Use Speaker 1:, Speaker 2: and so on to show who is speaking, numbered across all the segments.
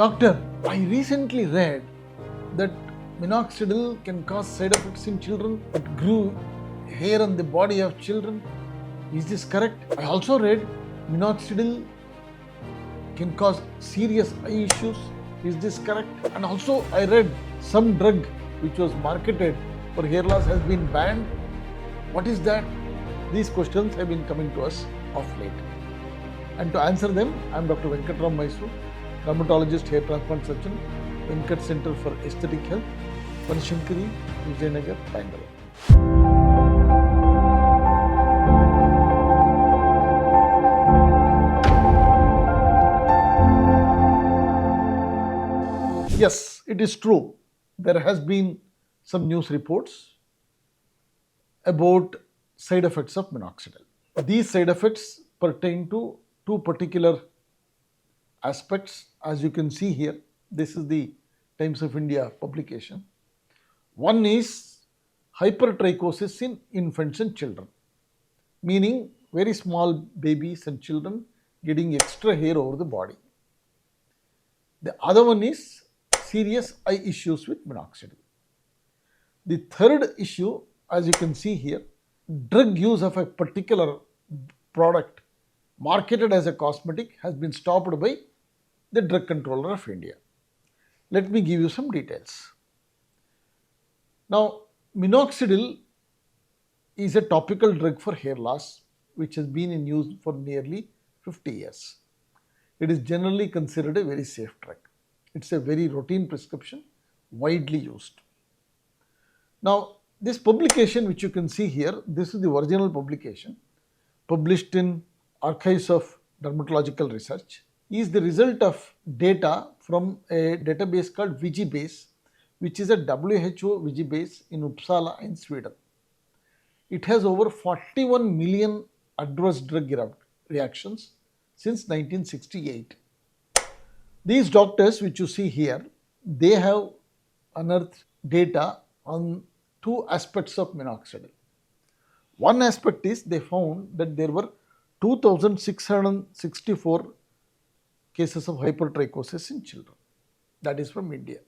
Speaker 1: Doctor, I recently read that minoxidil can cause side effects in children. It grew hair on the body of children. Is this correct? I also read minoxidil can cause serious eye issues. Is this correct? And also I read some drug which was marketed for hair loss has been banned. What is that? These questions have been coming to us of late. And to answer them, I am Dr. Venkataram Mysore, Dermatologist Hair Transplant Surgeon, Venkat Centre for Aesthetic Health, Panshankari, Vijayanagar, Bangalore. Yes, it is true. There has been some news reports about side effects of minoxidil. These side effects pertain to two particular aspects. As you can see here, this is the Times of India publication. One is hypertrichosis in infants and children, meaning very small babies and children getting extra hair over the body. The other one is serious eye issues with minoxidil. The third issue, as you can see here, drug use of a particular product marketed as a cosmetic has been stopped by the Drug Controller of India. Let me give you some details. Now, minoxidil is a topical drug for hair loss which has been in use for nearly 50 years. It is generally considered a very safe drug. It's a very routine prescription, widely used. Now, this publication which you can see here, this is the original publication published in Archives of Dermatological Research, is the result of data from a database called Vigibase, which is a WHO Vigibase in Uppsala in Sweden. It has over 41 million adverse drug reactions since 1968. These doctors which you see here, they have unearthed data on two aspects of minoxidil. One aspect is they found that there were 2,664 cases of hypertrichosis in children. That is from India.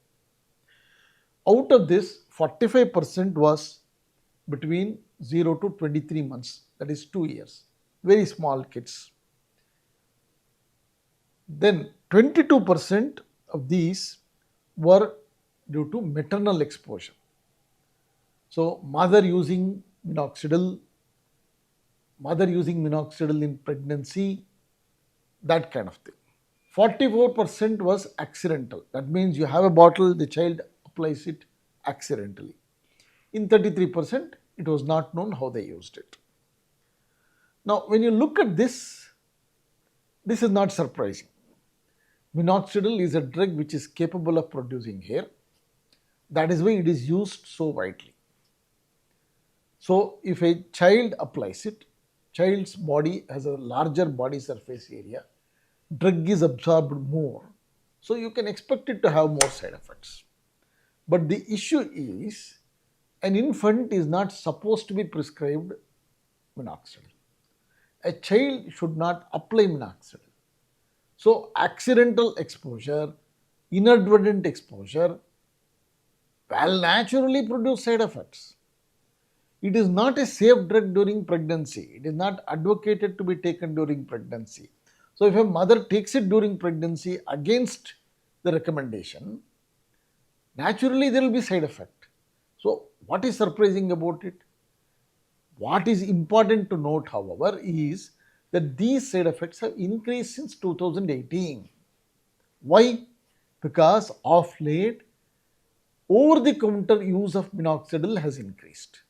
Speaker 1: Out of this, 45% was between 0 to 23 months, that is 2 years, very small kids. Then 22% of these were due to maternal exposure. So mother using minoxidil in pregnancy, that kind of thing. 44% was accidental. That means you have a bottle, the child applies it accidentally. In 33%, it was not known how they used it. Now, when you look at this, this is not surprising. Minoxidil is a drug which is capable of producing hair. That is why it is used so widely. So, if a child applies it, child's body has a larger body surface area, drug is absorbed more, so you can expect it to have more side effects. But the issue is, an infant is not supposed to be prescribed minoxidil. A child should not apply minoxidil. So, accidental exposure, inadvertent exposure will naturally produce side effects. It is not a safe drug during pregnancy. It is not advocated to be taken during pregnancy. So, if a mother takes it during pregnancy against the recommendation, naturally there will be side effect. So, what is surprising about it? What is important to note, however, is that these side effects have increased since 2018. Why? Because of late, over-the-counter use of minoxidil has increased.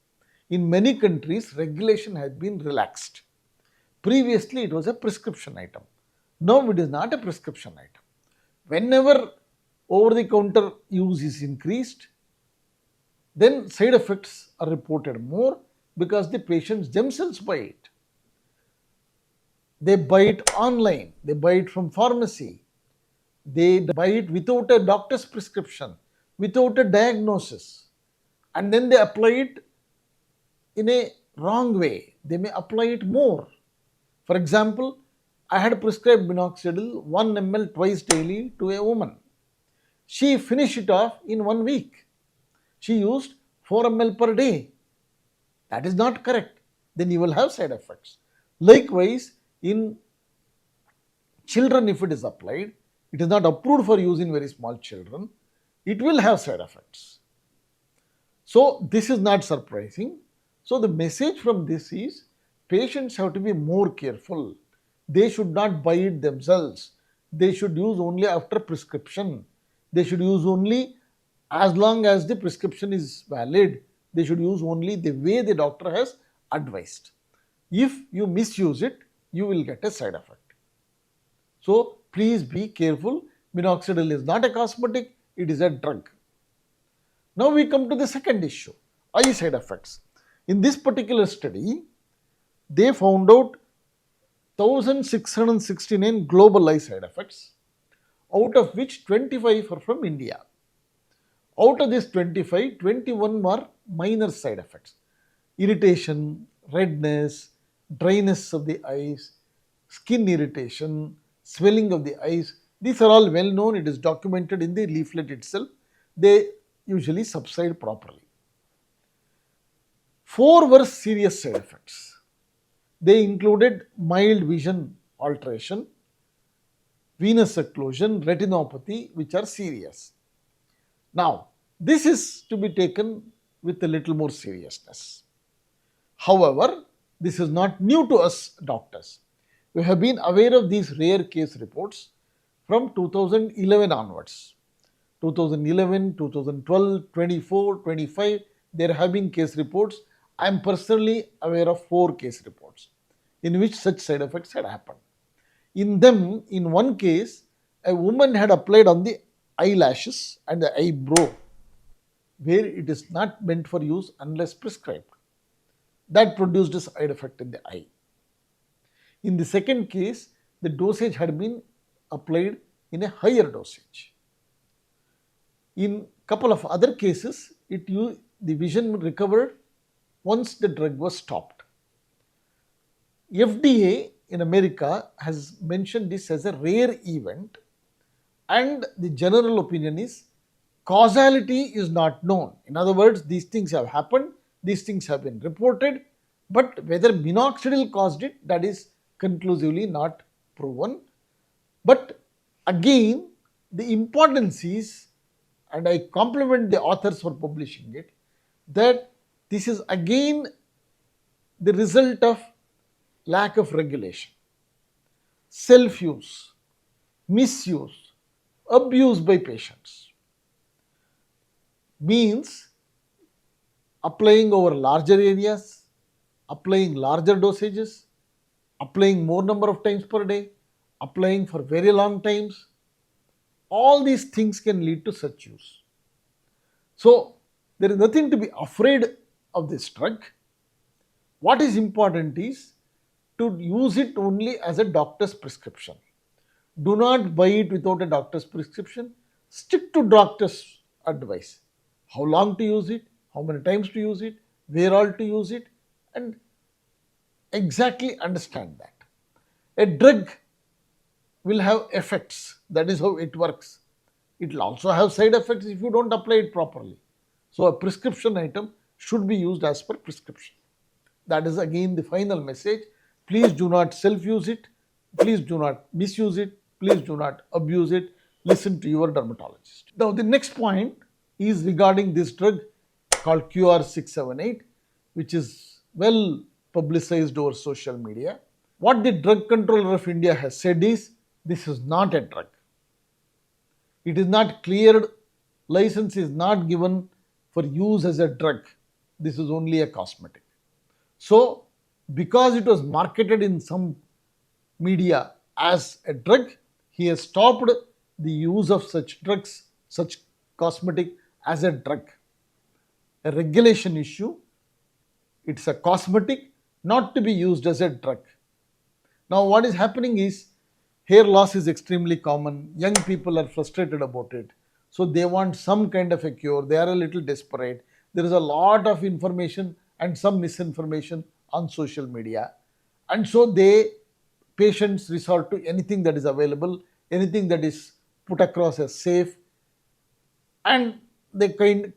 Speaker 1: In many countries, regulation has been relaxed. Previously, it was a prescription item. Now, it is not a prescription item. Whenever over-the-counter use is increased, then side effects are reported more because the patients themselves buy it. They buy it online, they buy it from pharmacy, they buy it without a doctor's prescription, without a diagnosis, and then they apply it in a wrong way. They may apply it more. For example, I had prescribed minoxidil 1 ml twice daily to a woman. She finished it off in 1 week. She used 4 ml per day. That is not correct. Then you will have side effects. Likewise, in children, if it is applied, it is not approved for use in very small children. It will have side effects. So this is not surprising. So the message from this is patients have to be more careful. They should not buy it themselves. They should use only after prescription. They should use only as long as the prescription is valid. They should use only the way the doctor has advised. If you misuse it, you will get a side effect. So please be careful. Minoxidil is not a cosmetic, it is a drug. Now we come to the second issue, eye side effects. In this particular study, they found out 1669 global eye side effects, out of which 25 are from India. Out of this 25, 21 were minor side effects. Irritation, redness, dryness of the eyes, skin irritation, swelling of the eyes. These are all well known. It is documented in the leaflet itself. They usually subside properly. 4 were serious side effects. They included mild vision alteration, venous occlusion, retinopathy, which are serious. Now, this is to be taken with a little more seriousness. However, this is not new to us doctors. We have been aware of these rare case reports from 2011 onwards. 2011, 2012, 24, 25, there have been case reports. I am personally aware of 4 case reports in which such side effects had happened. In them, in one case, a woman had applied on the eyelashes and the eyebrow where it is not meant for use unless prescribed. That produced a side effect in the eye. In the second case, the dosage had been applied in a higher dosage. In couple of other cases, the vision recovered once the drug was stopped. FDA in America has mentioned this as a rare event, and the general opinion is causality is not known. In other words, these things have happened, these things have been reported, but whether minoxidil caused it, that is conclusively not proven. But again, the importance is, and I compliment the authors for publishing it, that this is again the result of lack of regulation, self-use, misuse, abuse by patients. Means applying over larger areas, applying larger dosages, applying more number of times per day, applying for very long times. All these things can lead to such use. So there is nothing to be afraid of this drug. What is important is to use it only as a doctor's prescription. Do not buy it without a doctor's prescription. Stick to doctor's advice. How long to use it, how many times to use it, where all to use it, and exactly understand that. A drug will have effects. That is how it works. It will also have side effects if you don't apply it properly. So a prescription item should be used as per prescription. That is again the final message. Please do not self-use it. Please do not misuse it. Please do not abuse it. Listen to your dermatologist. Now the next point is regarding this drug called QR678, which is well publicized over social media. What the Drug Controller of India has said is, this is not a drug. It is not cleared, license is not given for use as a drug. This is only a cosmetic. So, because it was marketed in some media as a drug, he has stopped the use of such drugs, such cosmetic as a drug. A regulation issue. It's a cosmetic, not to be used as a drug. Now what is happening is, hair loss is extremely common. Young people are frustrated about it. So they want some kind of a cure. They are a little desperate. There is a lot of information and some misinformation on social media. And so patients resort to anything that is available, anything that is put across as safe, and they can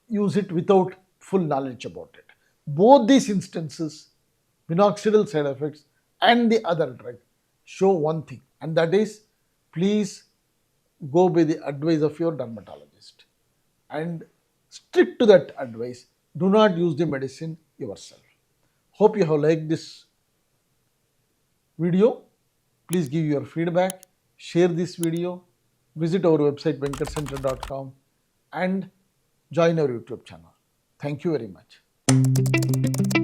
Speaker 1: use it without full knowledge about it. Both these instances, minoxidil side effects and the other drug, show one thing, and that is, please go by the advice of your dermatologist and stick to that advice. Do not use the medicine yourself. Hope you have liked this video. Please give your feedback, share this video, visit our website venkatcentre.com and join our YouTube channel. Thank you very much.